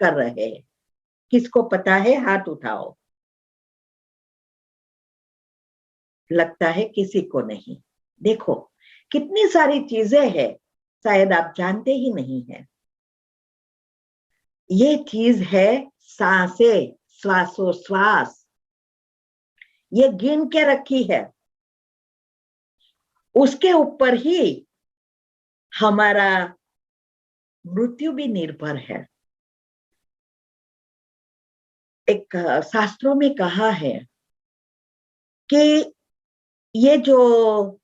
कर रहे हैं। किसको पता है? हाथ उठाओ। लगता है किसी को नहीं। देखो कितनी सारी चीजें हैं, शायद आप जानते ही नहीं है। ये चीज है सांसें, श्वासोश्वास, ये गिन के रखी है। उसके ऊपर ही हमारा मृत्यु भी निर्भर है। एक शास्त्रों में कहा है कि ये जो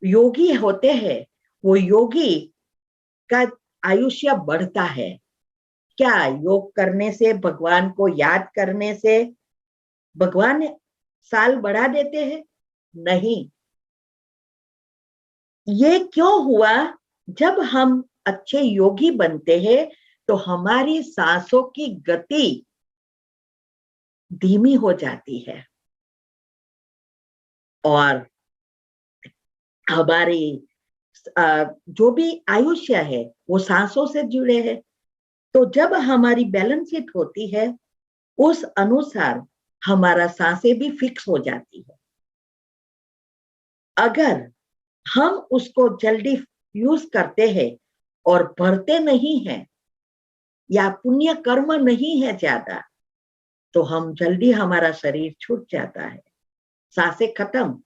योगी होते हैं, वो योगी का आयुष्य बढ़ता है। क्या योग करने से, भगवान को याद करने से भगवान साल बढ़ा देते हैं? नहीं। ये क्यों हुआ? जब हम अच्छे योगी बनते हैं तो हमारी सांसों की गति धीमी हो जाती है और हमारी जो भी आयुष्य है वो सांसों से जुड़े हैं। तो जब हमारी बैलेंस शीट होती है, उस अनुसार हमारा सांसें भी फिक्स हो जाती है। अगर हम उसको जल्दी यूज करते हैं और भरते नहीं हैं या पुण्य कर्म नहीं है ज्यादा, तो हम जल्दी हमारा शरीर छूट जाता है, सांसें खत्म।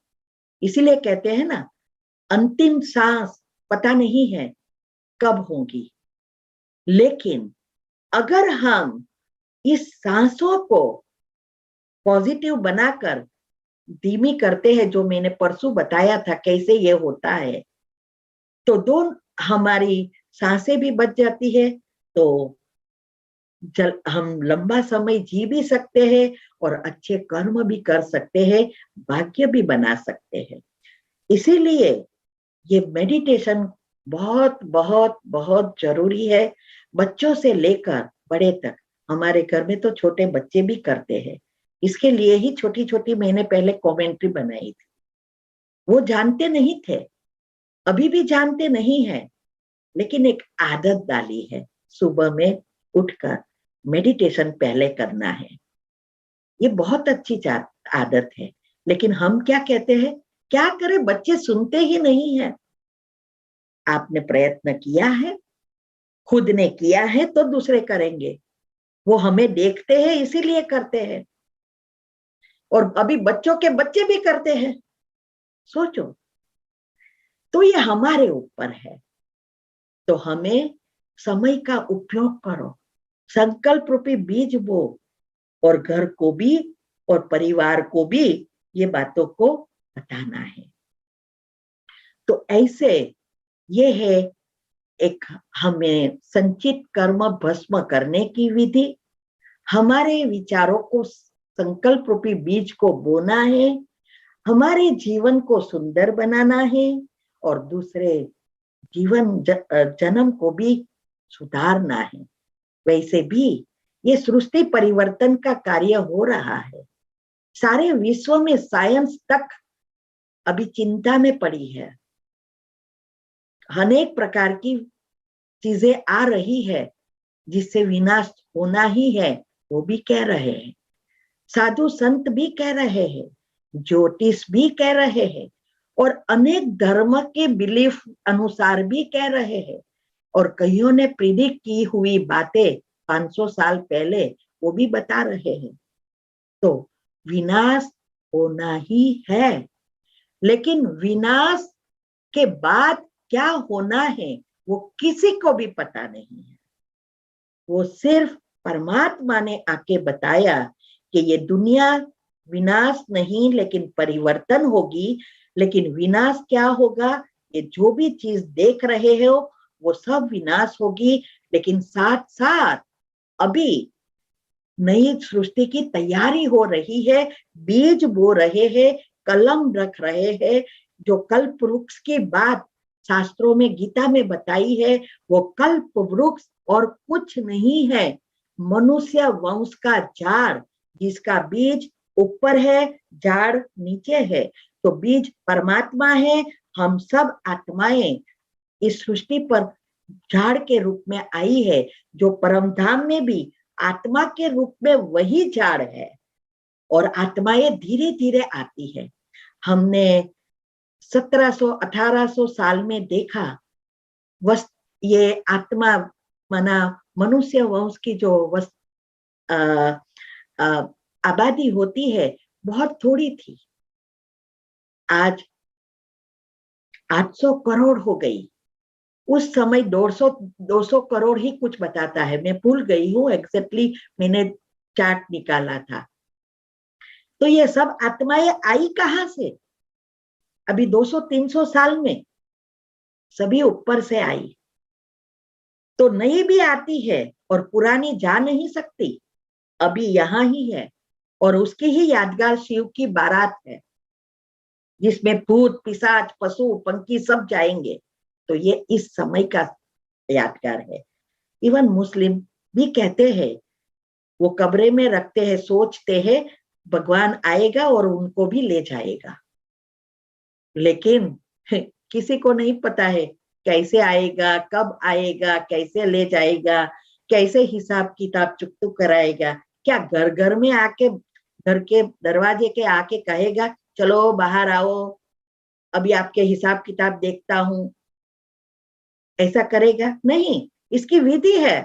इसीलिए कहते हैं ना, अंतिम सांस पता नहीं है कब होगी। लेकिन अगर हम इस सांसों को पॉजिटिव बनाकर धीमी करते हैं, जो मैंने परसों बताया था कैसे ये होता है, तो हमारी सांसें भी बच जाती है, तो हम लंबा समय जी भी सकते हैं और अच्छे कर्म भी कर सकते हैं, भाग्य भी बना सकते हैं। इसीलिए ये मेडिटेशन बहुत बहुत बहुत जरूरी है, बच्चों से लेकर बड़े तक। हमारे घर में तो छोटे बच्चे भी करते हैं। इसके लिए ही छोटी छोटी मैंने पहले कमेंट्री बनाई थी। वो जानते नहीं थे, अभी भी जानते नहीं है, लेकिन एक आदत डाली है, सुबह में उठकर मेडिटेशन पहले करना है। ये बहुत अच्छी आदत है। लेकिन हम क्या कहते हैं, क्या करें, बच्चे सुनते ही नहीं है। आपने प्रयत्न किया है, खुद ने किया है तो दूसरे करेंगे। वो हमें देखते हैं इसीलिए करते हैं, और अभी बच्चों के बच्चे भी करते हैं। सोचो, तो ये हमारे ऊपर है। तो हमें समय का उपयोग करो, संकल्प रूपी बीज बो, और घर को भी और परिवार को भी ये बातों को बताना है। तो ऐसे ये है एक हमें संचित कर्म भस्म करने की विधि। हमारे विचारों को, संकल्प रूपी बीज को बोना है, हमारे जीवन को सुंदर बनाना है, और दूसरे जन्म को भी सुधारना है। वैसे भी ये सृष्टि परिवर्तन का कार्य हो रहा है। सारे विश्व में साइंस तक अभी चिंता में पड़ी है। अनेक प्रकार की चीजें आ रही है जिससे विनाश होना ही है, वो भी कह रहे हैं। साधु संत भी कह रहे हैं, ज्योतिष भी कह रहे हैं, और अनेक धर्म के बिलीफ अनुसार भी कह रहे हैं, और कईयों ने प्रिडिक्ट की हुई बातें 500 साल पहले वो भी बता रहे हैं। तो विनाश होना ही है, लेकिन विनाश के बाद क्या होना है वो किसी को भी पता नहीं है। वो सिर्फ परमात्मा ने आके बताया कि ये दुनिया विनाश नहीं लेकिन परिवर्तन होगी। लेकिन विनाश क्या होगा, ये जो भी चीज देख रहे हो वो सब विनाश होगी, लेकिन साथ साथ अभी नई सृष्टि की तैयारी हो रही है। बीज बो रहे हैं, कलम रख रहे हैं। जो कल्प वृक्ष की बात शास्त्रों में, गीता में बताई है, वो कल्प वृक्ष और कुछ नहीं है, मनुष्य वंश का झाड़, जिसका बीज ऊपर है, झाड़ नीचे है। तो बीज परमात्मा है, हम सब आत्माएं इस सृष्टि पर झाड़ के रूप में आई है, जो परम धाम में भी आत्मा के रूप में वही झाड़ है, और आत्माएं धीरे धीरे आती है। हमने 1700-1800 साल में देखा, ये आत्मा माना मनुष्य वंश की जो आबादी होती है बहुत थोड़ी थी, आज 800 करोड़ हो गई। उस समय 200 करोड़ ही कुछ बताता है, मैं भूल गई हूँ एग्जैक्टली, मैंने चार्ट निकाला था। तो ये सब आत्माएं आई कहां से? अभी 200-300 साल में सभी ऊपर से आई। तो नई भी आती है और पुरानी जा नहीं सकती, अभी यहां ही है, और उसकी ही यादगार शिव की बारात है, जिसमें भूत पिशाच पशु पंखी सब जाएंगे। तो ये इस समय का यादगार है। इवन मुस्लिम भी कहते हैं, वो कब्रे में रखते हैं, सोचते हैं भगवान आएगा और उनको भी ले जाएगा, लेकिन किसी को नहीं पता है कैसे आएगा, कब आएगा, कैसे ले जाएगा, कैसे हिसाब किताब चुकतू कराएगा। क्या घर घर में आके, घर के दरवाजे के आके कहेगा चलो बाहर आओ, अभी आपके हिसाब किताब देखता हूं? ऐसा करेगा? नहीं, इसकी विधि है।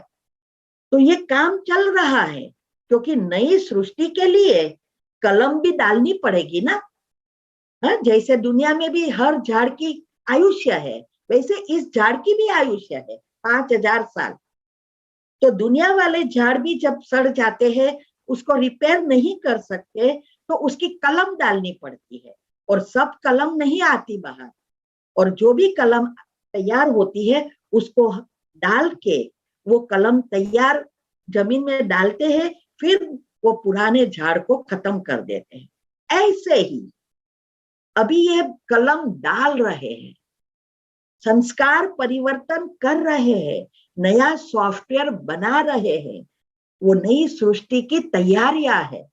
तो ये काम चल रहा है, क्योंकि नई सृष्टि के लिए कलम भी डालनी पड़ेगी ना। जैसे दुनिया में भी हर झाड़ की आयुष्य है, वैसे इस झाड़ की भी आयुष्य है 5000 साल। तो दुनिया वाले झाड़ भी जब सड़ जाते हैं, उसको रिपेयर नहीं कर सकते, तो उसकी कलम डालनी पड़ती है, और सब कलम नहीं आती बाहर, और जो भी कलम तैयार होती है उसको डाल के वो कलम तैयार जमीन में डालते हैं, फिर वो पुराने झाड़ को खत्म कर देते हैं। ऐसे ही अभी ये कलम डाल रहे हैं, संस्कार परिवर्तन कर रहे हैं, नया सॉफ्टवेयर बना रहे हैं, वो नई सृष्टि की तैयारियां है।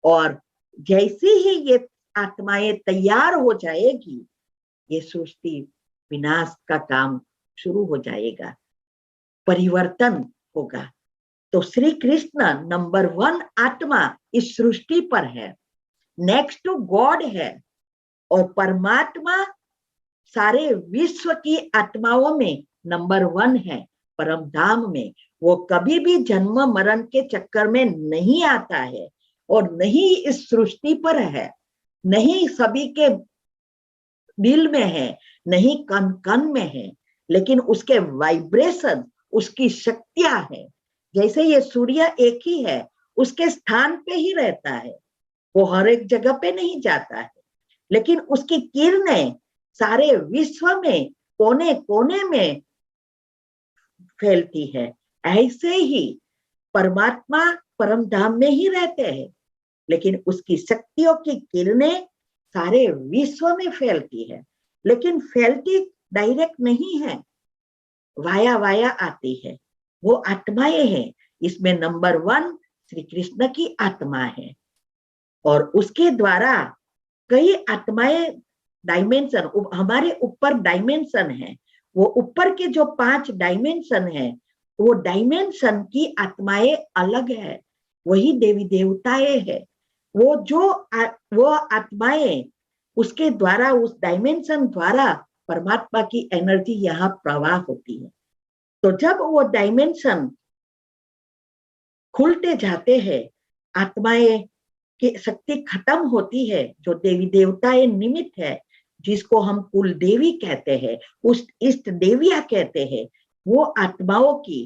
और जैसे ही ये आत्माएं तैयार हो जाएगी, ये सृष्टि विनाश का काम शुरू हो जाएगा, परिवर्तन होगा। तो श्री कृष्ण नंबर 1 आत्मा इस सृष्टि पर है, नेक्स्ट टू गॉड है, और परमात्मा सारे विश्व की आत्माओं में नंबर 1 है। परम धाम में वो कभी भी जन्म मरण के चक्कर में नहीं आता है, और नहीं इस सृष्टि पर है, नहीं सभी के दिल में है, नहीं कण कण में है, लेकिन उसके वाइब्रेशन, उसकी शक्तियां है। जैसे ये सूर्य एक ही है, उसके स्थान पे ही रहता है, वो हर एक जगह पे नहीं जाता है, लेकिन उसकी किरणें सारे विश्व में कोने कोने में फैलती है। ऐसे ही परमात्मा परम धाम में ही रहते हैं, लेकिन उसकी शक्तियों की किरणें सारे विश्व में फैलती है, लेकिन फैलती डायरेक्ट नहीं है, वाया वाया आती है। वो आत्माएं हैं, इसमें नंबर 1 श्री कृष्ण की आत्मा है, और उसके द्वारा कई आत्माएं डायमेंशन, हमारे ऊपर डायमेंशन है, वो ऊपर के जो 5 डायमेंशन है, वो डायमेंशन की आत्माएं अलग है, वही देवी देवताएं है। वो आत्माएं, उसके द्वारा, उस डायमेंशन द्वारा परमात्मा की एनर्जी यहाँ प्रवाह होती है। तो जब वो डायमेंशन खुलते जाते हैं, आत्माएं की शक्ति खत्म होती है, जो देवी देवताएं निमित्त है, जिसको हम कुल देवी कहते हैं, उस इष्ट देविया कहते हैं, वो आत्माओं की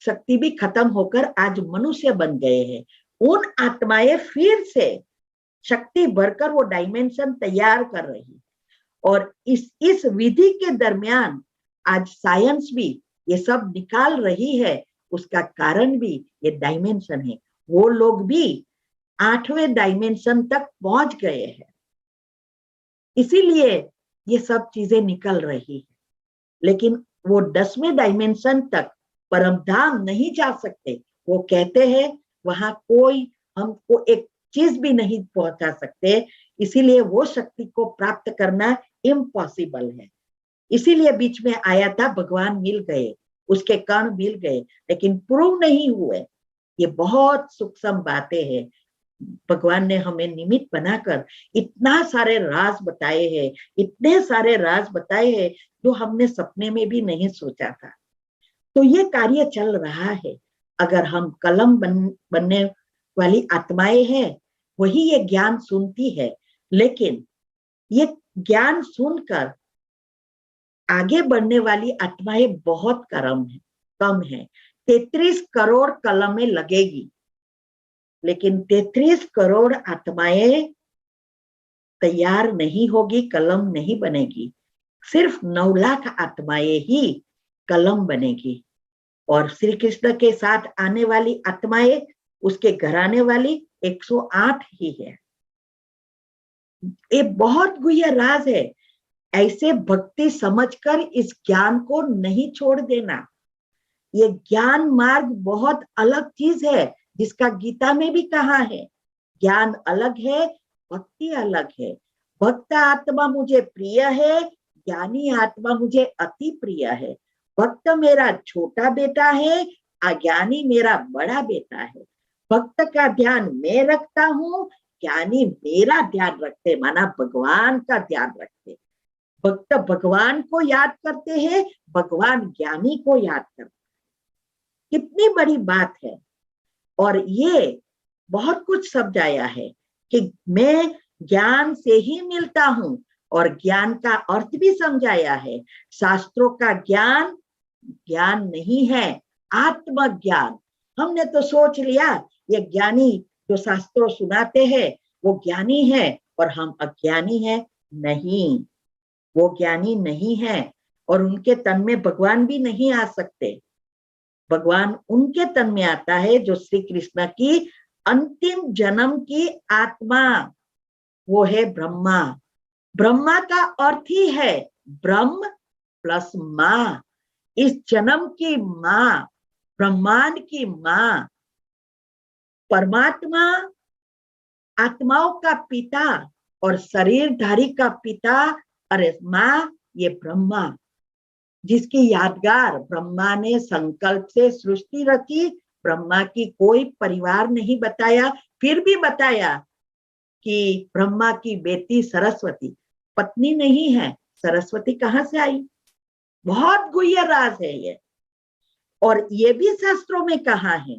शक्ति भी खत्म होकर आज मनुष्य बन गए हैं। उन आत्माएं फिर से शक्ति भरकर वो डायमेंशन तैयार कर रही, और इस विधि के दरमियान आज साइंस भी ये सब निकाल रही है। उसका कारण भी ये डायमेंशन है। वो लोग भी 8वें डायमेंशन तक पहुंच गए हैं, इसीलिए ये सब चीजें निकल रही है। लेकिन वो 10वें डायमेंशन तक परम धाम नहीं जा सकते। वो कहते हैं वहां कोई हमको एक चीज भी नहीं पहुंचा सकते, इसीलिए वो शक्ति को प्राप्त करना इम्पॉसिबल है। इसीलिए बीच में आया था भगवान मिल गए, उसके कण मिल गए, लेकिन प्रूव नहीं हुए। ये बहुत सूक्ष्म बातें हैं। भगवान ने हमें निमित्त बनाकर इतना सारे राज बताए हैं, इतने सारे राज बताए हैं जो हमने सपने में भी नहीं सोचा था। तो ये कार्य चल रहा है। अगर हम कलम बनने वाली आत्माएं हैं, वही ये ज्ञान सुनती है, लेकिन ये ज्ञान सुनकर आगे बढ़ने वाली आत्माएं बहुत कम है। 33 करोड़ कलमें लगेगी, लेकिन 33 करोड़ आत्माएं तैयार नहीं होगी, कलम नहीं बनेगी। सिर्फ 9 लाख आत्माएं ही कलम बनेगी। और श्री कृष्ण के साथ आने वाली आत्माएं, उसके घर आने वाली 108 ही है। ये बहुत गुह्य राज है। ऐसे भक्ति समझकर इस ज्ञान को नहीं छोड़ देना। ये ज्ञान मार्ग बहुत अलग चीज है, जिसका गीता में भी कहा है। ज्ञान अलग है, भक्ति अलग है। भक्त आत्मा मुझे प्रिय है, ज्ञानी आत्मा मुझे अति प्रिय है। भक्त मेरा छोटा बेटा है, अज्ञानी मेरा बड़ा बेटा है। भक्त का ध्यान मैं रखता हूँ, ज्ञानी मेरा ध्यान रखते, माना भगवान का ध्यान रखते। भक्त भगवान को याद करते हैं, भगवान ज्ञानी को याद करते। कितनी बड़ी बात है। और ये बहुत कुछ समझाया है कि मैं ज्ञान से ही मिलता हूं, और ज्ञान का अर्थ भी समझाया है। शास्त्रों का ज्ञान ज्ञान नहीं है, आत्मज्ञान। हमने तो सोच लिया ये ज्ञानी जो शास्त्रों सुनाते हैं वो ज्ञानी है और हम अज्ञानी है। नहीं, वो ज्ञानी नहीं है, और उनके तन में भगवान भी नहीं आ सकते। भगवान उनके तन में आता है जो श्री कृष्ण की अंतिम जन्म की आत्मा, वो है ब्रह्मा। ब्रह्मा का अर्थ ही है ब्रह्म प्लस माँ। इस जन्म की माँ, ब्रह्मांड की माँ, परमात्मा आत्माओं का पिता और शरीरधारी का पिता। अरे माँ, ये ब्रह्मा, जिसकी यादगार ब्रह्मा ने संकल्प से सृष्टि रची। ब्रह्मा की कोई परिवार नहीं बताया, फिर भी बताया कि ब्रह्मा की बेटी सरस्वती, पत्नी नहीं है। सरस्वती कहाँ से आई? बहुत गुह्य राज है ये। और ये भी शास्त्रों में कहा है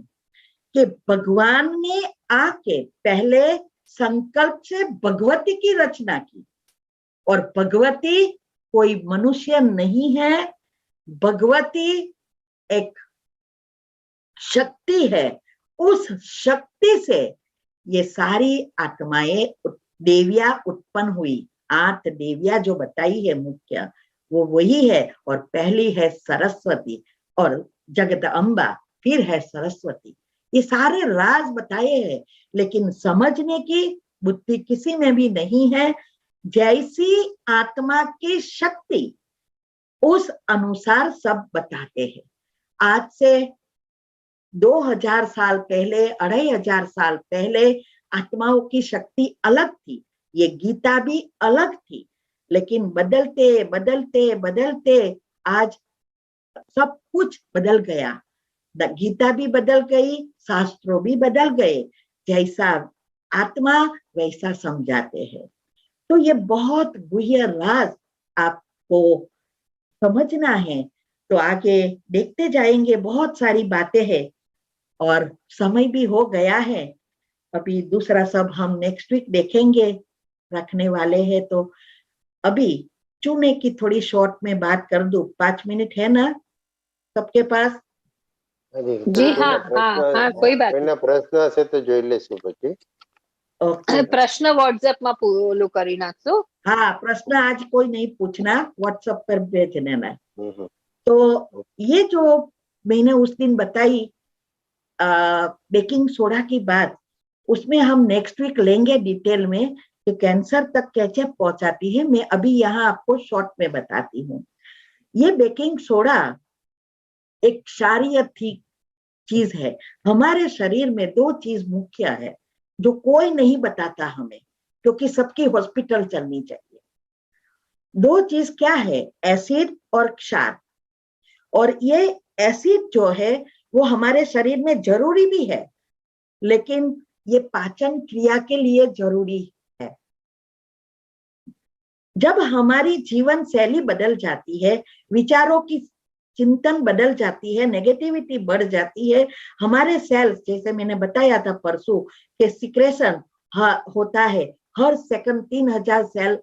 कि भगवान ने आके पहले संकल्प से भगवती की रचना की, और भगवती कोई मनुष्य नहीं है। भगवती एक शक्ति है। उस शक्ति से ये सारी आत्माएं, देवियां उत्पन्न हुई। 8 देवियां जो बताई है मुख्य, वो वही है। और पहली है सरस्वती, और जगदम्बा, फिर है सरस्वती। ये सारे राज बताए हैं, लेकिन समझने की बुद्धि किसी में भी नहीं है। जैसी आत्मा की शक्ति, उस अनुसार सब बताते हैं। आज से 2000 साल पहले, 2500 साल पहले आत्माओं की शक्ति अलग थी। ये गीता भी अलग थी, लेकिन बदलते बदलते बदलते आज सब कुछ बदल गया। गीता भी बदल गई, शास्त्रों भी बदल गए। जैसा आत्मा वैसा समझाते हैं। तो ये बहुत गुह्य राज आपको समझना है। तो आगे देखते जाएंगे, बहुत सारी बातें हैं, और समय भी हो गया है। अभी दूसरा सब हम नेक्स्ट वीक देखेंगे, रखने वाले हैं। तो अभी चुने की थोड़ी शॉर्ट में बात कर दूं। 5 मिनट है ना सबके पास? जी हाँ, हाँ, कोई बात नहीं। प्रश्न હશે તો જોઈ લેશું પછી. ओके, प्रश्न व्हाट्सएप में ओलो करी नाखशो। हाँ, प्रश्न आज कोई नहीं पूछना, व्हाट्सएप पर भेज देना। तो ये जो मैंने उस दिन बताई बेकिंग सोडा की बात, उसमें हम नेक्स्ट वीक लेंगे डिटेल में कि कैंसर तक कैसे पहुंचाती है। मैं अभी यहाँ आपको शॉर्ट में बताती हूँ। ये बेकिंग सोडा एक क्षारीय चीज है। हमारे शरीर में 2 चीज मुख्य है जो कोई नहीं बताता हमें, क्योंकि सबकी हॉस्पिटल चलनी चाहिए। दो चीज क्या है, एसिड और क्षार। और ये एसिड जो है वो हमारे शरीर में जरूरी भी है, लेकिन ये पाचन क्रिया के लिए जरूरी है। जब हमारी जीवन शैली बदल जाती है, विचारों की चिंतन बदल जाती है, नेगेटिविटी बढ़ जाती है, हमारे सेल्स, जैसे मैंने बताया था परसों के सिक्रेशन होता है, हर सेकंड 3000 सेल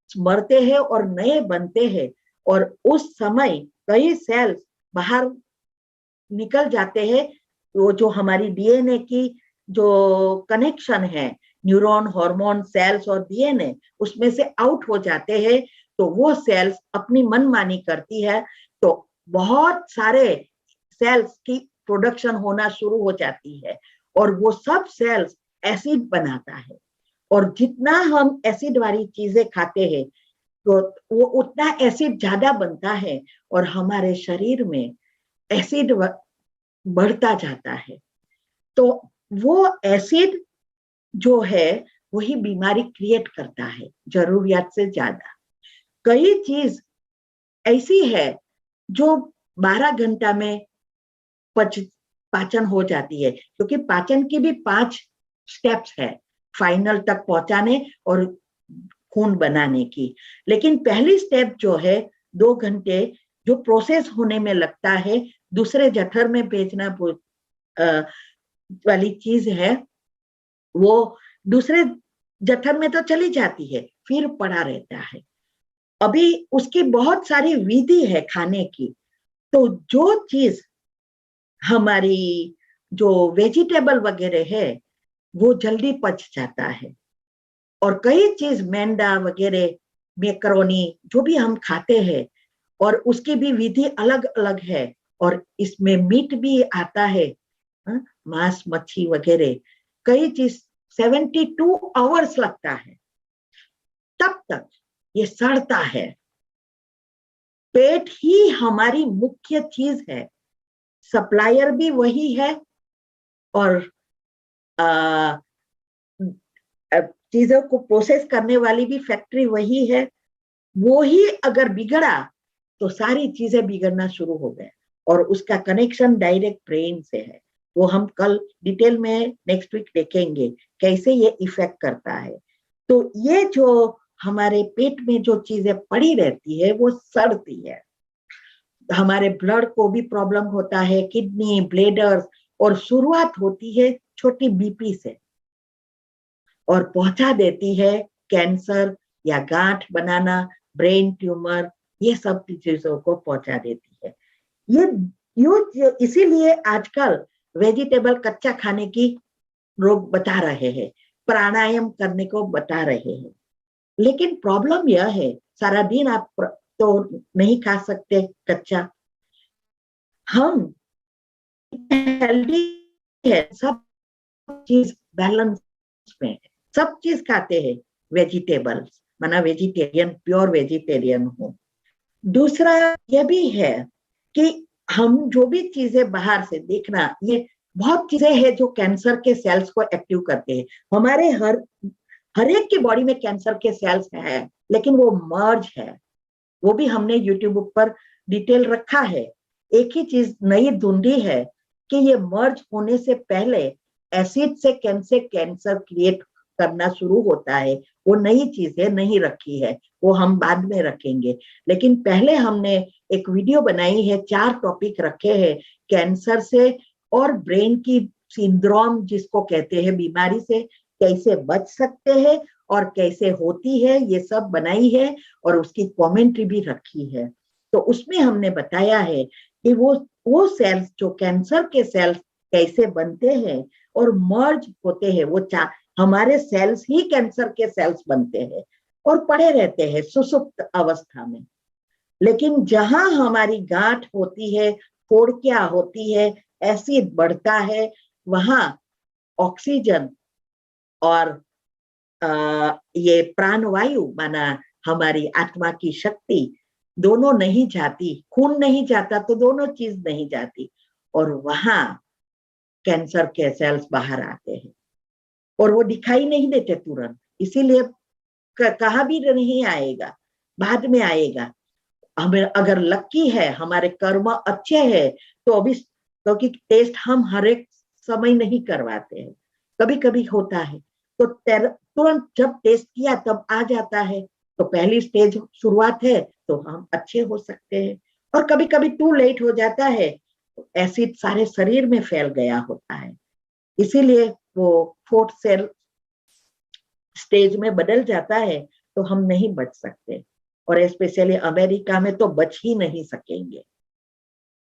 मरते हैं और नए बनते हैं। और उस समय कई सेल्स बाहर निकल जाते हैं, वो जो हमारी डीएनए की जो कनेक्शन है, न्यूरॉन, हार्मोन, सेल्स और डीएनए, उसमें से आउट हो जाते हैं। तो वो सेल्स अपनी मनमानी करती है, तो बहुत सारे सेल्स की प्रोडक्शन होना शुरू हो जाती है, और वो सब सेल्स एसिड बनाता है। और जितना हम एसिड वाली चीजें खाते हैं, तो वो उतना एसिड ज्यादा बनता है, और हमारे शरीर में एसिड बढ़ता जाता है। तो वो एसिड जो है वही बीमारी क्रिएट करता है, जरूरियात से ज्यादा। कई चीज ऐसी है जो 12 घंटा में पाचन हो जाती है, क्योंकि पाचन की भी 5 स्टेप्स है फाइनल तक पहुंचाने और खून बनाने की। लेकिन पहली स्टेप जो है 2 घंटे जो प्रोसेस होने में लगता है, दूसरे जठर में भेजना वाली चीज है, वो दूसरे जठर में तो चली जाती है, फिर पड़ा रहता है। अभी उसकी बहुत सारी विधि है खाने की। तो जो चीज हमारी जो वेजिटेबल वगैरह है वो जल्दी पच जाता है, और कई चीज मैंडा वगैरह, मैकरोनी जो भी हम खाते हैं, और उसकी भी विधि अलग अलग है, और इसमें मीट भी आता है, मांस मच्छी वगैरह। कई चीज 72 आवर्स लगता है, तब तक ये सड़ता है। पेट ही हमारी मुख्य चीज है, सप्लायर भी वही है, और चीजों को प्रोसेस करने वाली भी फैक्ट्री वही है। वो ही अगर बिगड़ा तो सारी चीजें बिगड़ना शुरू हो गए, और उसका कनेक्शन डायरेक्ट ब्रेन से है। वो हम कल डिटेल में नेक्स्ट वीक देखेंगे कैसे ये इफेक्ट करता है। तो ये जो हमारे पेट में जो चीजें पड़ी रहती है वो सड़ती है। हमारे ब्लड को भी प्रॉब्लम होता है, किडनी, ब्लेडर, और शुरुआत होती है छोटी बीपी से, और पहुंचा देती है कैंसर या गांठ बनाना, ब्रेन ट्यूमर, ये सब चीजों को पहुंचा देती है। ये इसीलिए आजकल वेजिटेबल कच्चा खाने की लोग बता रहे हैं, प्राणायाम करने को बता रहे हैं। लेकिन प्रॉब्लम यह है, सारा दिन आप तो नहीं खा सकते कच्चा। हम हेल्दी है, सब चीज बैलेंस में है, सब चीज खाते हैं वेजिटेबल्स, माना वेजिटेरियन, प्योर वेजिटेरियन हूँ। दूसरा यह भी है कि हम जो भी चीजें बाहर से देखना, ये बहुत चीजें हैं जो कैंसर के सेल्स को एक्टिव करते हैं। हमारे हर एक की बॉडी में कैंसर के सेल्स है, लेकिन वो मर्ज है। वो भी हमने यूट्यूब पर डिटेल रखा है। एक ही चीज नई ढूंढी है कि ये मर्ज होने से पहले एसिड से कैंसर क्रिएट करना शुरू होता है। वो नई चीज है, नहीं रखी है, वो हम बाद में रखेंगे। लेकिन पहले हमने एक वीडियो बनाई है, 4 टॉपिक रखे हैं कैंसर से और ब्रेन की सिंड्रोम जिसको कहते हैं, बीमारी से कैसे बच सकते हैं और कैसे होती है, ये सब बनाई है, और उसकी कमेंट्री भी रखी है। तो उसमें हमने बताया है कि वो सेल्स जो कैंसर के सेल्स कैसे बनते हैं और मर्ज होते हैं, वो हमारे सेल्स ही कैंसर के सेल्स बनते हैं और पड़े रहते हैं सुसुप्त अवस्था में। लेकिन जहां हमारी गांठ होती है, फोड़कियां होती है, एसिड बढ़ता है, वहां ऑक्सीजन और ये प्राणवायु, माना हमारी आत्मा की शक्ति, दोनों नहीं जाती। खून नहीं जाता तो दोनों चीज नहीं जाती, और वहां कैंसर के सेल्स बाहर आते हैं, और वो दिखाई नहीं देते तुरंत, इसीलिए कहा भी नहीं आएगा, बाद में आएगा। हमें अगर लकी है, हमारे कर्म अच्छे हैं, तो अभी, क्योंकि टेस्ट हम हर एक समय नहीं करवाते हैं, कभी कभी होता है, तो तुरंत जब टेस्ट किया तब आ जाता है, तो पहली स्टेज शुरुआत है, तो हम अच्छे हो सकते हैं। और कभी कभी टू लेट हो जाता है, तो एसिड सारे शरीर में फैल गया होता है, इसीलिए वो फोर्थ सेल स्टेज में बदल जाता है, तो हम नहीं बच सकते। और स्पेशली अमेरिका में तो बच ही नहीं सकेंगे।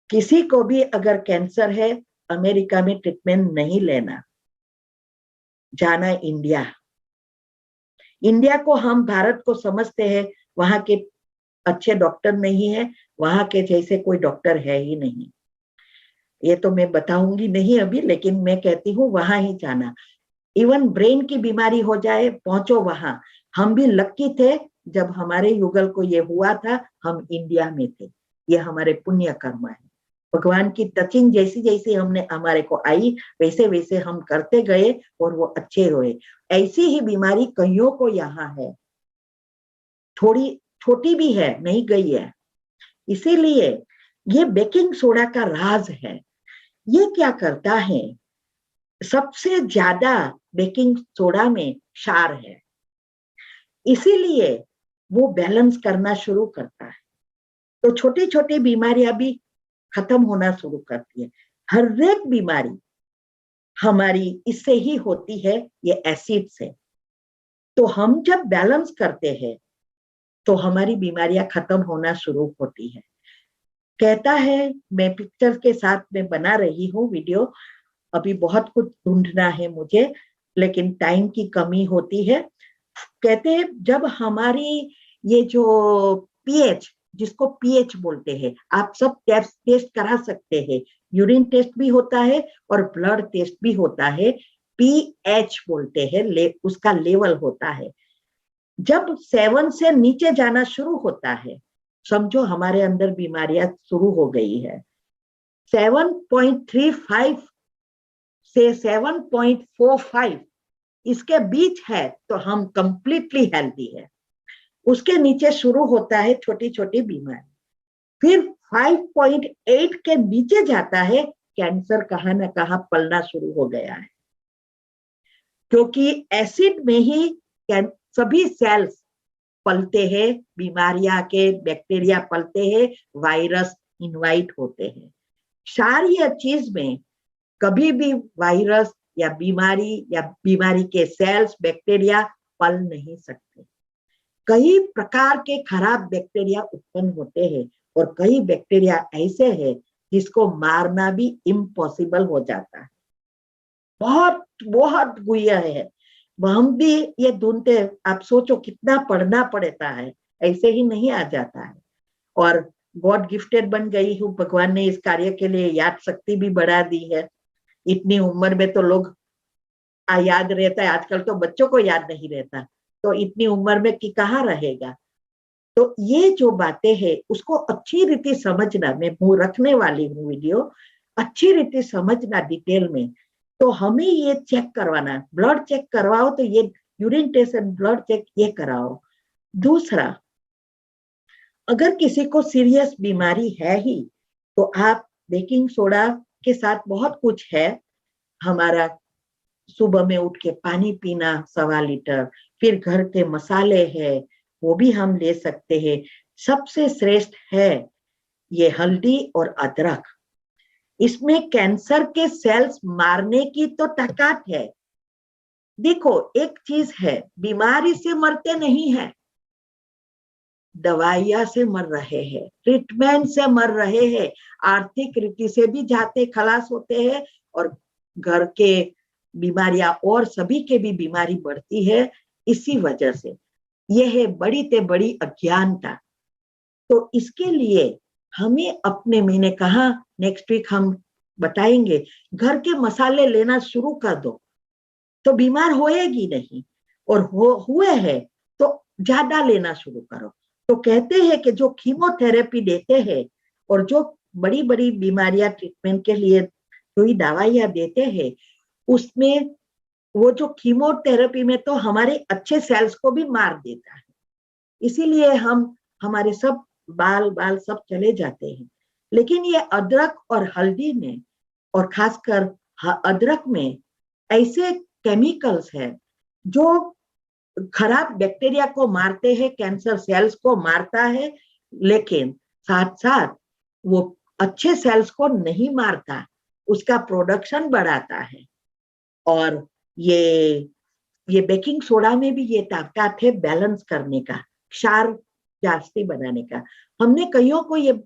किसी को भी अगर कैंसर है, अमेरिका में ट्रीटमेंट नहीं लेना, जाना इंडिया। इंडिया को हम भारत को समझते हैं, वहां के अच्छे डॉक्टर नहीं है, वहां के जैसे कोई डॉक्टर है ही नहीं। ये तो मैं बताऊंगी नहीं अभी, लेकिन मैं कहती हूँ वहां ही जाना। इवन ब्रेन की बीमारी हो जाए, पहुंचो वहां। हम भी लकी थे, जब हमारे युगल को ये हुआ था, हम इंडिया में थे। ये हमारे पुण्य कर्म है, भगवान की टचिंग जैसी जैसी हमने हमारे को आई, वैसे वैसे हम करते गए और वो अच्छे हुए। ऐसी ही बीमारी कईयों को यहाँ है, थोड़ी छोटी भी है, नहीं गई है। इसीलिए ये बेकिंग सोडा का राज है। ये क्या करता है, सबसे ज्यादा बेकिंग सोडा में क्षार है, इसीलिए वो बैलेंस करना शुरू करता है, तो छोटी छोटी बीमारियां भी खत्म होना शुरू करती है। हर एक बीमारी हमारी इससे ही होती है, ये एसिड से। तो हम जब बैलेंस करते हैं, तो हमारी बीमारियां खत्म होना शुरू होती है। कहता है, मैं पिक्चर के साथ में बना रही हूँ वीडियो, अभी बहुत कुछ ढूंढना है मुझे, लेकिन टाइम की कमी होती है। कहते हैं जब हमारी ये जो पीएच, जिसको पीएच बोलते हैं, आप सब टेस्ट करा सकते हैं, यूरिन टेस्ट भी होता है और ब्लड टेस्ट भी होता है। पीएच बोलते हैं, उसका लेवल होता है। जब 7 से नीचे जाना शुरू होता है, समझो हमारे अंदर बीमारियां शुरू हो गई है। 7.35 से 7.45 इसके बीच है, तो हम कंप्लीटली हेल्दी है। उसके नीचे शुरू होता है छोटी छोटी बीमारी, फिर 5.8 के नीचे जाता है, कैंसर कहाँ ना कहाँ पलना शुरू हो गया है, क्योंकि एसिड में ही सभी सेल्स पलते हैं, बीमारियां के बैक्टीरिया पलते हैं, वायरस इनवाइट होते हैं। सारी चीज में कभी भी वायरस या बीमारी के सेल्स बैक्टीरिया पल नहीं सकते। कई प्रकार के खराब बैक्टीरिया उत्पन्न होते हैं, और कई बैक्टीरिया ऐसे हैं जिसको मारना भी इम्पॉसिबल हो जाता है। बहुत बहुत गुह्य है, हम भी ये ढूंढते। आप सोचो कितना पढ़ना पड़ता है, ऐसे ही नहीं आ जाता है। और गॉड गिफ्टेड बन गई हूँ, भगवान ने इस कार्य के लिए याद शक्ति भी बढ़ा दी है। इतनी उम्र में तो लोग याद रहता है, आजकल तो बच्चों को याद नहीं रहता, तो इतनी उम्र में कि कहाँ रहेगा। तो ये जो बातें हैं उसको अच्छी रीति समझना, मैं रखने वाली हूँ वीडियो, अच्छी रीति समझना डिटेल में। तो हमें ये चेक करवाना, ब्लड चेक करवाओ, तो ये urine test and blood check ये कराओ। दूसरा, अगर किसी को सीरियस बीमारी है ही, तो आप बेकिंग सोडा के साथ बहुत कुछ है हमारा। सुबह में उठ के पानी पीना 1.25 लीटर, फिर घर के मसाले है वो भी हम ले सकते हैं। सबसे श्रेष्ठ है ये हल्दी और अदरक, इसमें कैंसर के सेल्स मारने की तो ताकत है। देखो एक चीज है, बीमारी से मरते नहीं है, दवाइयां से मर रहे हैं, ट्रीटमेंट से मर रहे हैं, आर्थिक रीति से भी जाते खलास होते हैं, और घर के बीमारियां और सभी के भी बीमारी बढ़ती है इसी वजह से। यह है बड़ी ते बड़ी अज्ञानता। तो इसके लिए हमें अपने, मैंने कहा नेक्स्ट वीक हम बताएंगे, घर के मसाले लेना शुरू कर दो, तो बीमार होएगी नहीं, और हुए है तो ज्यादा लेना शुरू करो। तो कहते हैं कि जो कीमोथेरेपी देते हैं और जो बड़ी बड़ी बीमारियां ट्रीटमेंट के लिए जो दवाइयां देते हैं, उसमें वो जो कीमोथेरेपी में तो हमारे अच्छे सेल्स को भी मार देता है, इसीलिए हम हमारे सब बाल बाल सब चले जाते हैं। लेकिन ये अदरक और हल्दी में, और खासकर अदरक में ऐसे केमिकल्स हैं जो खराब बैक्टीरिया को मारते हैं, कैंसर सेल्स को मारता है, लेकिन साथ साथ वो अच्छे सेल्स को नहीं मारता, उसका प्रोडक्शन बढ़ाता है। और ये बेकिंग सोडा में भी ये ताकत है बैलेंस करने का, क्षार जास्ती बनाने का। हमने कईयों को ये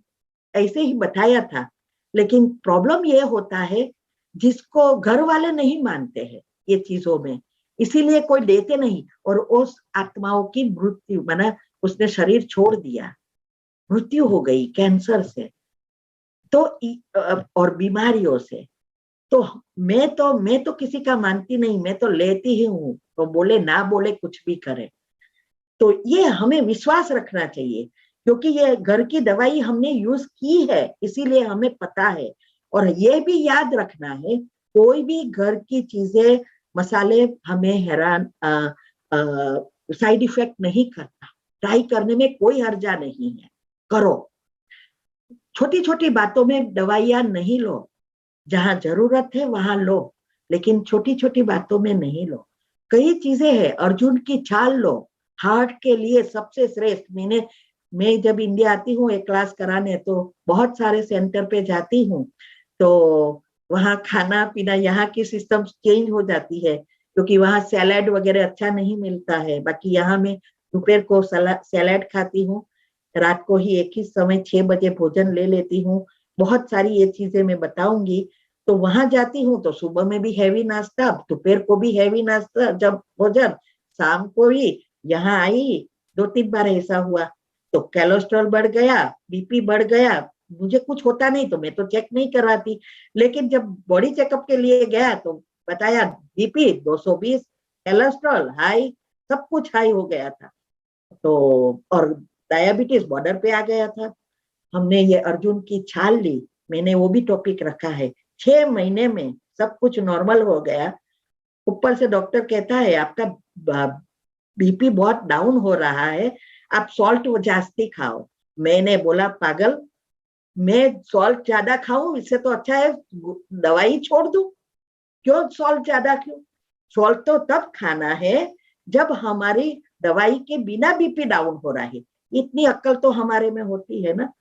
ऐसे ही बताया था, लेकिन प्रॉब्लम ये होता है जिसको घर वाले नहीं मानते हैं ये चीजों में, इसीलिए कोई देते नहीं, और उस आत्माओं की मृत्यु, माना उसने शरीर छोड़ दिया, मृत्यु हो गई कैंसर से तो और बीमारियों से। तो मैं तो किसी का मानती नहीं, मैं तो लेती ही हूँ, तो बोले ना बोले कुछ भी करे। तो ये हमें विश्वास रखना चाहिए, क्योंकि ये घर की दवाई हमने यूज की है, इसीलिए हमें पता है। और ये भी याद रखना है, कोई भी घर की चीजें, मसाले हमें हैरान साइड इफेक्ट नहीं करता, ट्राई करने में कोई हर्जा नहीं है, करो। छोटी छोटी बातों में दवाइयां नहीं लो, जहां जरूरत है वहां लो, लेकिन छोटी छोटी बातों में नहीं लो। कई चीजें हैं, अर्जुन की छाल लो, हार्ट के लिए सबसे श्रेष्ठ। मैं जब इंडिया आती हूँ एक क्लास कराने, तो बहुत सारे सेंटर पे जाती हूँ, तो वहाँ खाना पीना, यहाँ की सिस्टम चेंज हो जाती है, क्योंकि वहाँ सैलेड वगैरह अच्छा नहीं मिलता है। बाकी यहाँ में दोपहर को सैलेड खाती हूँ, रात को ही एक ही समय 6 बजे भोजन ले लेती हूँ। बहुत सारी ये चीजें मैं बताऊंगी। तो वहां जाती हूँ तो सुबह में भी हैवी नाश्ता, दोपहर को भी हैवी नाश्ता, जब भोजन, शाम को भी। यहाँ आई 2-3 बार ऐसा हुआ तो कोलेस्ट्रॉल बढ़ गया, बीपी बढ़ गया। मुझे कुछ होता नहीं तो मैं तो चेक नहीं करवाती, लेकिन जब बॉडी चेकअप के लिए गया तो बताया बीपी 220, कोलेस्ट्रॉल हाई, सब कुछ हाई हो गया था। तो और डायबिटीज बॉर्डर पे आ गया था। हमने ये अर्जुन की छाल ली, मैंने वो भी टॉपिक रखा है। 6 महीने में सब कुछ नॉर्मल हो गया। ऊपर से डॉक्टर कहता है आपका बीपी बहुत डाउन हो रहा है, आप सॉल्ट जास्ती खाओ। मैंने बोला पागल, मैं सॉल्ट ज्यादा खाऊं, इससे तो अच्छा है दवाई छोड़ दूं। क्यों सॉल्ट ज्यादा, क्यों? सॉल्ट तो तब खाना है जब हमारी दवाई के बिना बीपी डाउन हो रहा है। इतनी अक्ल तो हमारे में होती है ना।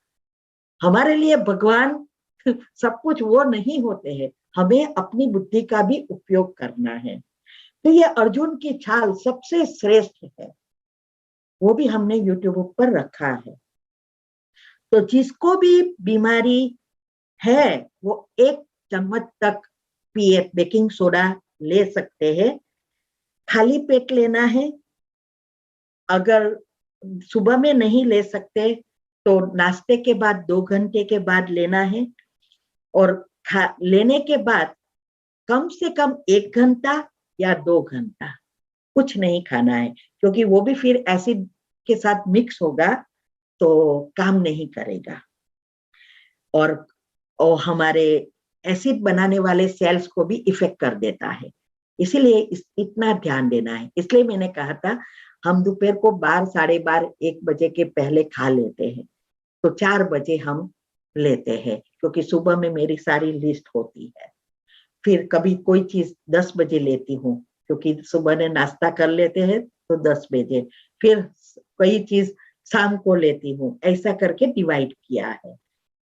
हमारे लिए भगवान सब कुछ वो नहीं होते हैं, हमें अपनी बुद्धि का भी उपयोग करना है। तो ये अर्जुन की छाल सबसे श्रेष्ठ है, वो भी हमने यूट्यूब पर रखा है। तो जिसको भी बीमारी है वो 1 चम्मच तक पिए, बेकिंग सोडा ले सकते हैं, खाली पेट लेना है। अगर सुबह में नहीं ले सकते तो नाश्ते के बाद 2 घंटे के बाद लेना है, और लेने के बाद कम से कम 1 घंटा या 2 घंटा कुछ नहीं खाना है, क्योंकि वो भी फिर एसिड के साथ मिक्स होगा तो काम नहीं करेगा, और हमारे एसिड बनाने वाले सेल्स को भी इफेक्ट कर देता है। इसीलिए इतना ध्यान देना है। इसलिए मैंने कहा था हम दोपहर को 12, 12:30, 1 बजे के पहले खा लेते हैं, तो 4 बजे हम लेते हैं, क्योंकि सुबह में मेरी सारी लिस्ट होती है। फिर कभी कोई चीज 10 बजे लेती हूँ, क्योंकि सुबह ने नाश्ता कर लेते हैं तो 10 बजे, फिर कोई चीज शाम को लेती हूँ, ऐसा करके डिवाइड किया है।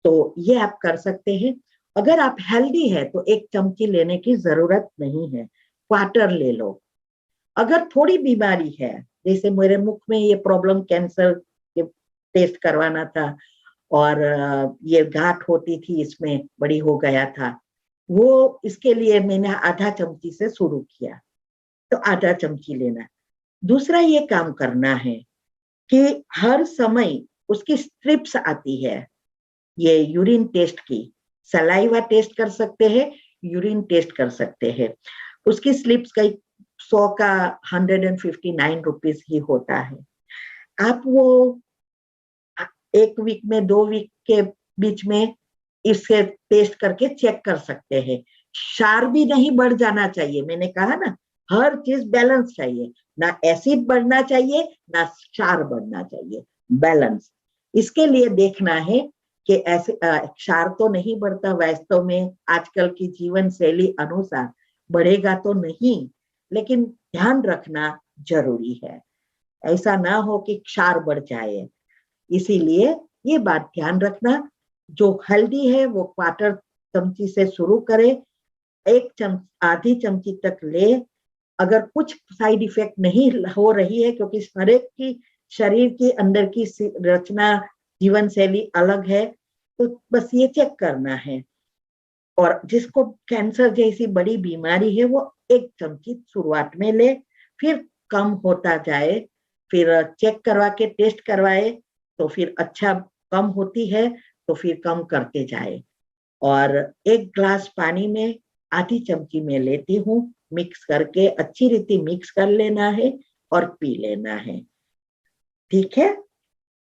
तो ये आप कर सकते हैं। अगर आप हेल्दी है तो 1 चमची लेने की जरूरत नहीं है, क्वार्टर ले लो। अगर थोड़ी बीमारी है, जैसे मेरे मुख में ये प्रॉब्लम, कैंसर के टेस्ट करवाना था, और ये गांठ होती थी इसमें, बड़ी हो गया था, वो इसके लिए मैंने आधा चमची से शुरू किया, तो आधा चमची लेना। दूसरा ये काम करना है कि हर समय उसकी स्ट्रिप्स आती है, ये यूरिन टेस्ट की, सलाइवा टेस्ट कर सकते हैं, यूरिन टेस्ट कर सकते हैं। उसकी स्लिप्स कई 100 का 159 रुपीज ही होता है। आप वो 1 वीक में 2 वीक के बीच में इसे टेस्ट करके चेक कर सकते हैं। क्षार भी नहीं बढ़ जाना चाहिए, मैंने कहा ना, हर चीज बैलेंस चाहिए। ना एसिड बढ़ना चाहिए ना क्षार बढ़ना चाहिए, बैलेंस। इसके लिए देखना है कि ऐसे क्षार तो नहीं बढ़ता वास्तव में, आजकल की जीवन शैली अनुसार बढ़ेगा तो नहीं, लेकिन ध्यान रखना जरूरी है, ऐसा ना हो कि क्षार बढ़ जाए। इसीलिए ये बात ध्यान रखना, जो हल्दी है वो क्वार्टर चमची से शुरू करे, आधी चमची तक ले। अगर कुछ साइड इफेक्ट नहीं हो रही है, क्योंकि हर एक की शरीर की अंदर की रचना जीवन शैली अलग है, तो बस ये चेक करना है। और जिसको कैंसर जैसी बड़ी बीमारी है वो 1 चमची शुरुआत में ले, फिर कम होता जाए, फिर चेक करवा के टेस्ट करवाए, तो फिर अच्छा कम होती है तो फिर कम करते जाए। और 1 ग्लास पानी में आधी चमची में लेती हूँ, मिक्स करके अच्छी रीति मिक्स कर लेना है और पी लेना है। ठीक है,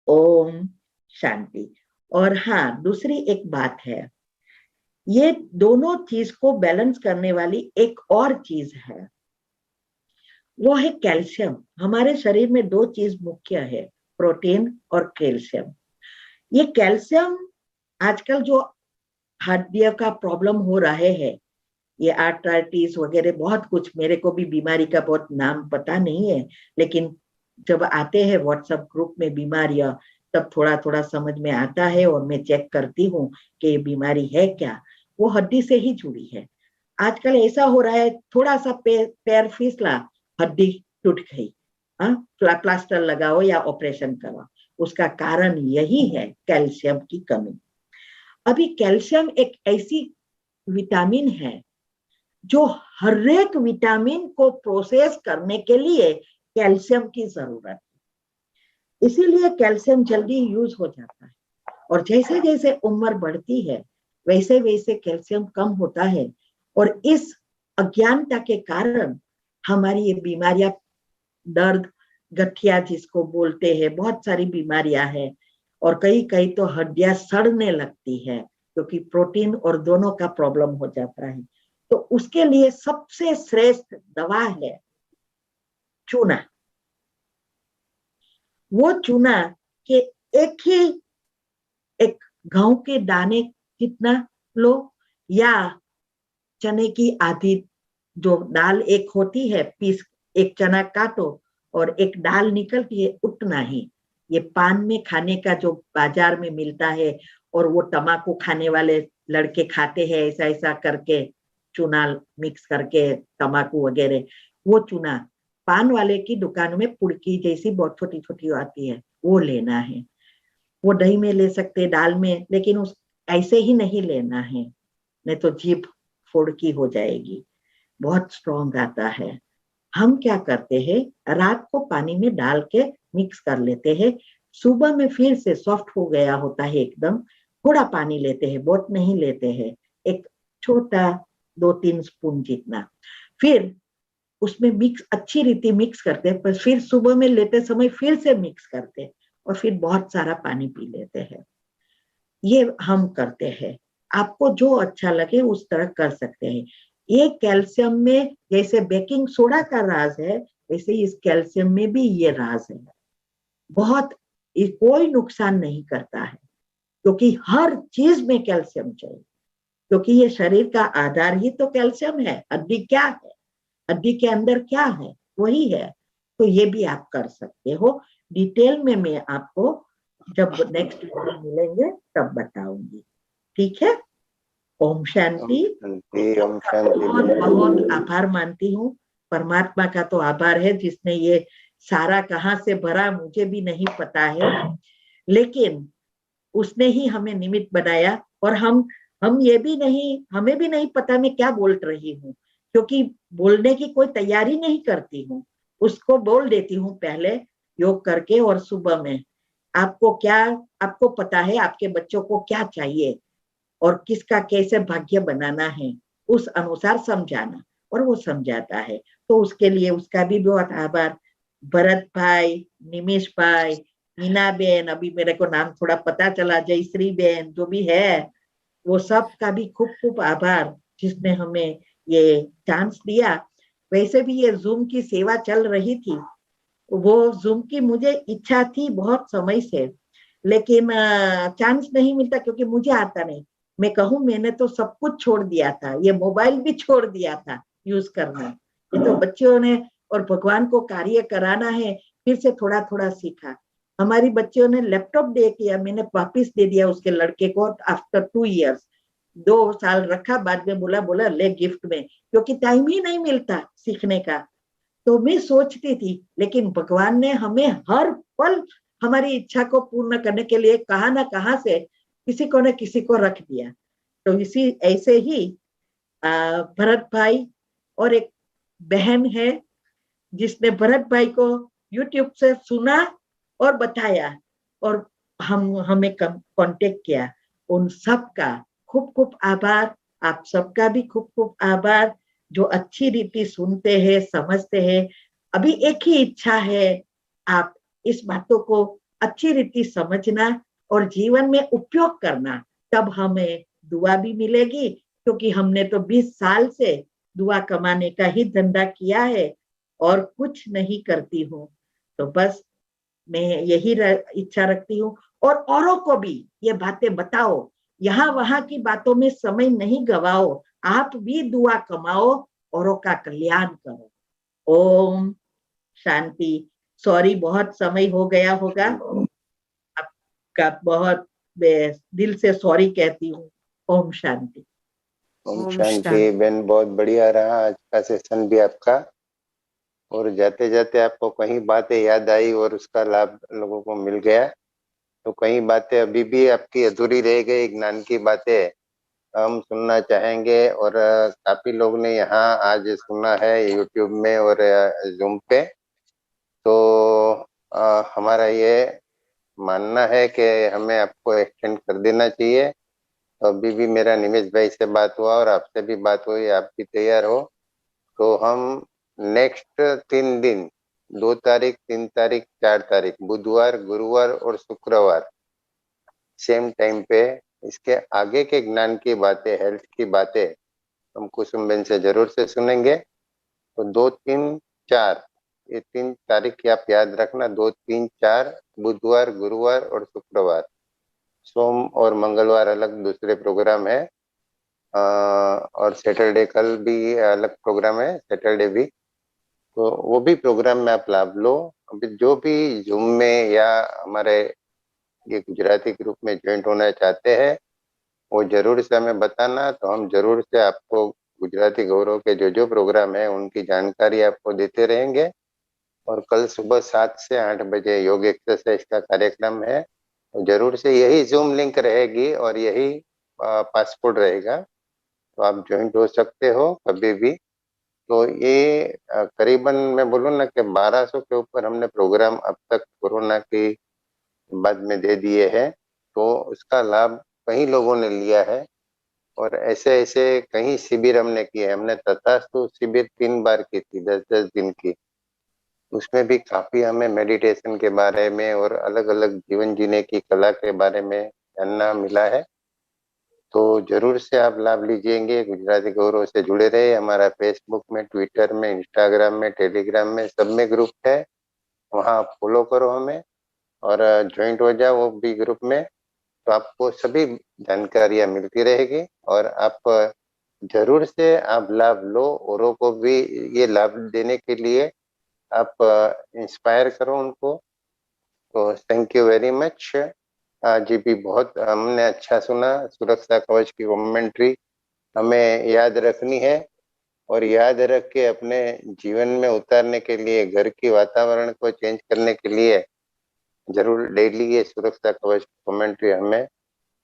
ओम शांति। और हाँ, दूसरी एक बात है, ये दोनों चीज को बैलेंस करने वाली एक और चीज है, वो है कैल्शियम। हमारे शरीर में 2 चीज मुख्य है, प्रोटीन और कैल्शियम। ये कैल्शियम आजकल जो हड्डियों का प्रॉब्लम हो रहे है, ये आर्थराइटिस वगैरह बहुत कुछ, मेरे को भी बीमारी का बहुत नाम पता नहीं है, लेकिन जब आते हैं व्हाट्सएप ग्रुप में बीमारियां, तब थोड़ा थोड़ा समझ में आता है और मैं चेक करती हूँ कि ये बीमारी है क्या, वो हड्डी से ही जुड़ी है। आजकल ऐसा हो रहा है, थोड़ा सा पैर फिसला, हड्डी टूट गई, प्लास्टर लगाओ या ऑपरेशन करो। उसका कारण यही है कैल्शियम की कमी। अभी कैल्शियम एक ऐसी विटामिन है जो हर एक विटामिन को प्रोसेस करने के लिए कैल्शियम की जरूरत है, इसीलिए कैल्शियम जल्दी यूज हो जाता है। और जैसे जैसे उम्र बढ़ती है वैसे वैसे कैल्शियम कम होता है, और इस अज्ञानता के कारण हमारी ये बीमारियां, दर्द, गठिया जिसको बोलते हैं, बहुत सारी बीमारियां हैं, और कई कई तो हड्डियां सड़ने लगती है, क्योंकि प्रोटीन और दोनों का प्रॉब्लम हो जाता है। तो उसके लिए सबसे श्रेष्ठ दवा है चूना। वो चूना के एक गेहूं के दाने कितना लो, या चने की आधी जो दाल एक होती है, पीस एक चना काटो और एक दाल निकलती है, उतना ही। ये पान में खाने का जो बाजार में मिलता है, और वो तम्बाकू खाने वाले लड़के खाते हैं ऐसा ऐसा करके, चूना मिक्स करके तम्बाकू वगैरह, वो चूना पान वाले की दुकान में पुड़की जैसी बहुत छोटी छोटी आती है, वो लेना है। वो दही में ले सकते, दाल में, लेकिन उस ऐसे ही नहीं लेना है, नहीं तो जीभ फोड़की हो जाएगी, बहुत स्ट्रॉन्ग आता है। हम क्या करते हैं, रात को पानी में डाल के मिक्स कर लेते हैं, सुबह में फिर से सॉफ्ट हो गया होता है एकदम, थोड़ा पानी लेते हैं, बहुत नहीं लेते हैं, एक छोटा 2-3 स्पून जितना, फिर उसमें मिक्स अच्छी रीति मिक्स करते हैं, पर फिर सुबह में लेते समय फिर से मिक्स करते हैं, और फिर बहुत सारा पानी पी लेते हैं। ये हम करते हैं, आपको जो अच्छा लगे उस तरह कर सकते हैं। ये कैल्शियम में जैसे बेकिंग सोडा का राज है, वैसे इस कैल्शियम में भी ये राज है। बहुत, कोई नुकसान नहीं करता है, क्योंकि हर चीज में कैल्शियम चाहिए, क्योंकि ये शरीर का आधार ही तो कैल्शियम है। हड्डी क्या है, हड्डी के अंदर क्या है, वही है। तो ये भी आप कर सकते हो। डिटेल में मैं आपको जब नेक्स्ट मिलेंगे तब बताऊंगी, ठीक है। ओम शांति। ओम शांति। बहुत बहुत आभार मानती हूँ, परमात्मा का तो आभार है जिसने ये सारा कहाँ से भरा मुझे भी नहीं पता है, लेकिन उसने ही हमें निमित्त बनाया। और हम ये भी नहीं, हमें भी नहीं पता मैं क्या बोल रही हूँ, क्योंकि बोलने की कोई तैयारी नहीं करती हूँ, उसको बोल देती हूँ पहले योग करके, और सुबह में आपको पता है आपके बच्चों को क्या चाहिए और किसका कैसे भाग्य बनाना है, उस अनुसार समझाना, और वो समझाता है। तो उसके लिए उसका भी बहुत आभार। भरत भाई, निमेश भाई, मीना बेन, अभी मेरे को नाम थोड़ा पता चला, जयश्री बेन, जो भी है, वो सब का भी खूब खूब आभार जिसने हमें ये चांस दिया। वैसे भी ये जूम की सेवा चल रही थी, वो जूम की मुझे इच्छा थी बहुत समय से, लेकिन चांस नहीं मिलता क्योंकि मुझे आता नहीं। मैं कहूँ मैंने तो सब कुछ छोड़ दिया था, ये मोबाइल भी छोड़ दिया था यूज करना। ये तो बच्चों ने और भगवान को कार्य कराना है, फिर से थोड़ा थोड़ा सीखा। हमारी बच्चियों ने लैपटॉप दे दिया, मैंने वापिस दे दिया उसके लड़के को आफ्टर 2 इयर्स। 2 साल रखा, बाद में बोला बोला ले गिफ्ट में, क्योंकि टाइम ही नहीं मिलता सीखने का। तो मैं सोचती थी, लेकिन भगवान ने हमें हर पल हमारी इच्छा को पूर्ण करने के लिए कहाँ ना कहाँ से किसी को न किसी को रख दिया। तो इसी ऐसे ही भरत भाई और एक बहन है जिसने भरत भाई को यूट्यूब से सुना और बताया, और हमें कांटेक्ट किया। उन सब का खूब खूब आभार। आप सबका भी खूब खूब आभार, जो अच्छी रीति सुनते हैं, समझते हैं। अभी एक ही इच्छा है, आप इस बातों को अच्छी रीति समझना और जीवन में उपयोग करना, तब हमें दुआ भी मिलेगी। क्योंकि हमने तो 20 साल से दुआ कमाने का ही धंधा किया है और कुछ नहीं करती हूँ। तो बस मैं यही इच्छा रखती हूँ, और औरों को भी ये बातें बताओ। यहाँ वहां की बातों में समय नहीं गवाओ, आप भी दुआ कमाओ, औरों का कल्याण करो। ओम शांति। सॉरी, बहुत समय हो गया होगा, आपका बहुत दिल से सॉरी कहती हूँ। ओम शांति। ओम शांति। बहन, बहुत बढ़िया रहा आज का सेशन भी आपका। और जाते जाते आपको कई बातें याद आई और उसका लाभ लोगों को मिल गया। तो कई बातें अभी भी आपकी अधूरी रह गई, ज्ञान की बातें हम सुनना चाहेंगे। और काफी लोग ने यहाँ आज सुना है यूट्यूब में और जूम पे। तो हमारा ये मानना है कि हमें आपको एक्सटेंड कर देना चाहिए। तो अभी भी मेरा निमेश भाई से बात हुआ और आपसे भी बात हुई, आप भी तैयार हो तो हम नेक्स्ट 3 दिन, 2 तारीख, 3 तारीख, 4 तारीख, बुधवार, गुरुवार और शुक्रवार सेम टाइम पे इसके आगे के ज्ञान की बातें, हेल्थ की बातें हम कुसुम बेन से जरूर से सुनेंगे। तो 2, 3, 4 ये 3 तारीख आप याद रखना। 2, 3, 4 बुधवार, गुरुवार और शुक्रवार। सोम और मंगलवार अलग दूसरे प्रोग्राम है। और सैटरडे कल भी अलग प्रोग्राम है, सैटरडे भी। तो वो भी प्रोग्राम में आप लाभ लो। अभी जो भी जूम में या हमारे ये गुजराती ग्रुप में ज्वाइंट होना चाहते हैं, वो जरूर से हमें बताना। तो हम जरूर से आपको गुजराती गौरव के जो प्रोग्राम है उनकी जानकारी आपको देते रहेंगे। और कल सुबह 7 से 8 बजे योग एक्सरसाइज का कार्यक्रम है। तो जरूर से यही जूम लिंक रहेगी और यही पासपोर्ट रहेगा। तो आप ज्वाइंट हो सकते हो कभी भी। तो ये करीबन मैं बोलूँ ना कि 1200 के ऊपर हमने प्रोग्राम अब तक कोरोना के बाद में दे दिए हैं। तो उसका लाभ कई लोगों ने लिया है। और ऐसे ऐसे कई शिविर हमने किए। हमने तथास्तु शिविर 3 बार की थी, 10-10 दिन की। उसमें भी काफी हमें मेडिटेशन के बारे में और अलग अलग जीवन जीने की कला के बारे में जानना मिला है। तो जरूर से आप लाभ लीजिएंगे। गुजराती गौरव से जुड़े रहे। हमारा फेसबुक में, ट्विटर में, इंस्टाग्राम में, टेलीग्राम में, सब में ग्रुप है, वहाँ आप फॉलो करो हमें और ज्वाइंट हो जाओ वो भी ग्रुप में। तो आपको सभी जानकारियां मिलती रहेगी और आप जरूर से आप लाभ लो। औरों को भी ये लाभ देने के लिए आप इंस्पायर करो उनको। तो थैंक यू वेरी मच। जी भी बहुत हमने अच्छा सुना। सुरक्षा कवच की कमेंट्री हमें याद रखनी है और याद रख के अपने जीवन में उतारने के लिए, घर की वातावरण को चेंज करने के लिए जरूर डेली ये सुरक्षा कवच कमेंट्री हमें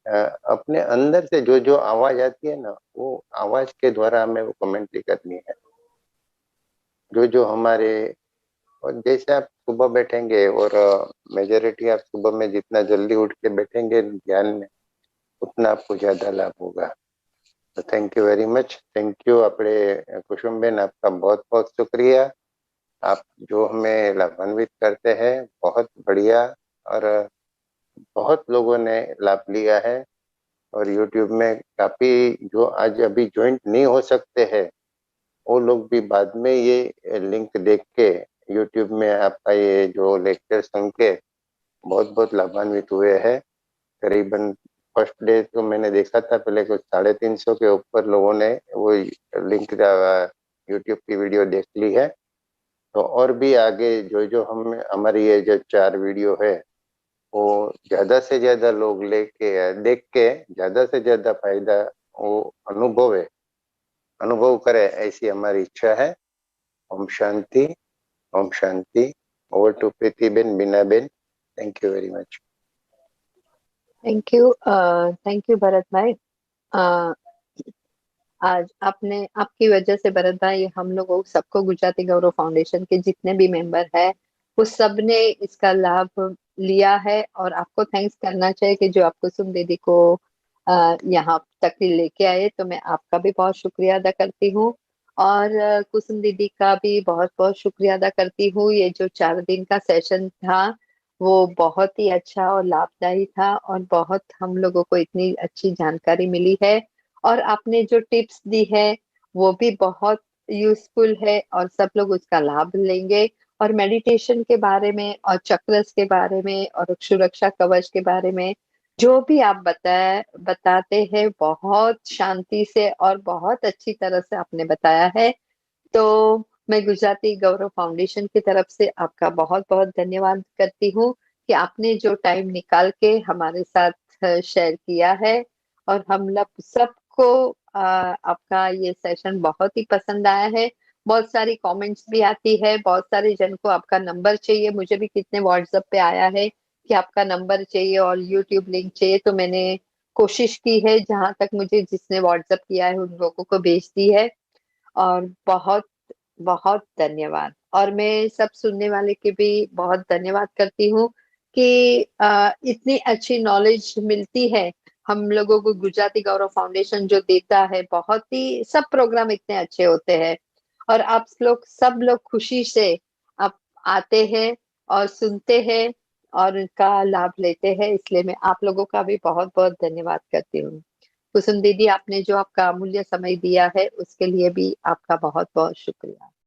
अपने अंदर से जो आवाज आती है ना, वो आवाज के द्वारा हमें वो कमेंट्री करनी है। जो हमारे, और जैसे आप सुबह बैठेंगे और मेजोरिटी आप सुबह में जितना जल्दी उठ के बैठेंगे ध्यान में, उतना आपको ज्यादा लाभ होगा। तो thank you very much. Thank you अपने कुसुम बेन, आपका बहुत बहुत शुक्रिया। आप जो हमें लाभान्वित करते हैं, बहुत बढ़िया। और बहुत लोगों ने लाभ लिया है। और यूट्यूब में काफी जो आज अभी ज्वाइंट नहीं हो सकते हैं, वो लोग भी बाद में ये लिंक देख के यूट्यूब में आपका ये जो लेक्चर सुन के बहुत बहुत लाभान्वित हुए हैं। करीबन फर्स्ट डे तो मैंने देखा था, पहले कुछ 350 के ऊपर लोगों ने वो लिंक यूट्यूब की वीडियो देख ली है। तो और भी आगे जो जो हम हमारी ये जो 4 वीडियो है वो ज्यादा से ज्यादा लोग लेके देख के ज्यादा से ज्यादा फायदा वो अनुभव करे, ऐसी हमारी इच्छा है। ओम शांति, ओम शांति। Over to Preeti ben, Bina ben. Thank you very much. Thank you Bharat bhai. आज आपकी वजह से भरत भाई, हम लोगों सबको गुजराती गौरव फाउंडेशन के जितने भी मेंबर है वो सब ने इसका लाभ लिया है। और आपको थैंक्स करना चाहिए कि जो आपको कुसुम दीदी को यहाँ तक लेके आए, तो मैं आपका भी बहुत शुक्रिया अदा करती हूँ। और कुसुम दीदी का भी बहुत बहुत शुक्रिया अदा करती हूँ। ये जो 4 दिन का सेशन था वो बहुत ही अच्छा और लाभदायी था, और बहुत हम लोगों को इतनी अच्छी जानकारी मिली है। और आपने जो टिप्स दी है वो भी बहुत यूजफुल है, और सब लोग उसका लाभ लेंगे। और मेडिटेशन के बारे में और चक्रस के बारे में और सुरक्षा कवच के बारे में जो भी आप बताते हैं, बहुत शांति से और बहुत अच्छी तरह से आपने बताया है। तो मैं गुजराती गौरव फाउंडेशन की तरफ से आपका बहुत बहुत धन्यवाद करती हूँ कि आपने जो टाइम निकाल के हमारे साथ शेयर किया है। और हम लोग सबको आपका ये सेशन बहुत ही पसंद आया है। बहुत सारी कमेंट्स भी आती है, बहुत सारे जन को आपका नंबर चाहिए। मुझे भी कितने व्हाट्सएप पे आया है कि आपका नंबर चाहिए और यूट्यूब लिंक चाहिए, तो मैंने कोशिश की है जहां तक मुझे जिसने व्हाट्सएप किया है उन लोगों को भेज दी है। और बहुत बहुत धन्यवाद। और मैं सब सुनने वाले के भी बहुत धन्यवाद करती हूँ कि इतनी अच्छी नॉलेज मिलती है हम लोगों को। गुजराती गौरव फाउंडेशन जो देता है, बहुत ही सब प्रोग्राम इतने अच्छे होते हैं, और आप लोग सब लोग खुशी से आप आते हैं और सुनते हैं और उनका लाभ लेते हैं। इसलिए मैं आप लोगों का भी बहुत बहुत धन्यवाद करती हूँ। कुसुम दीदी, आपने जो आपका अमूल्य समय दिया है उसके लिए भी आपका बहुत बहुत शुक्रिया।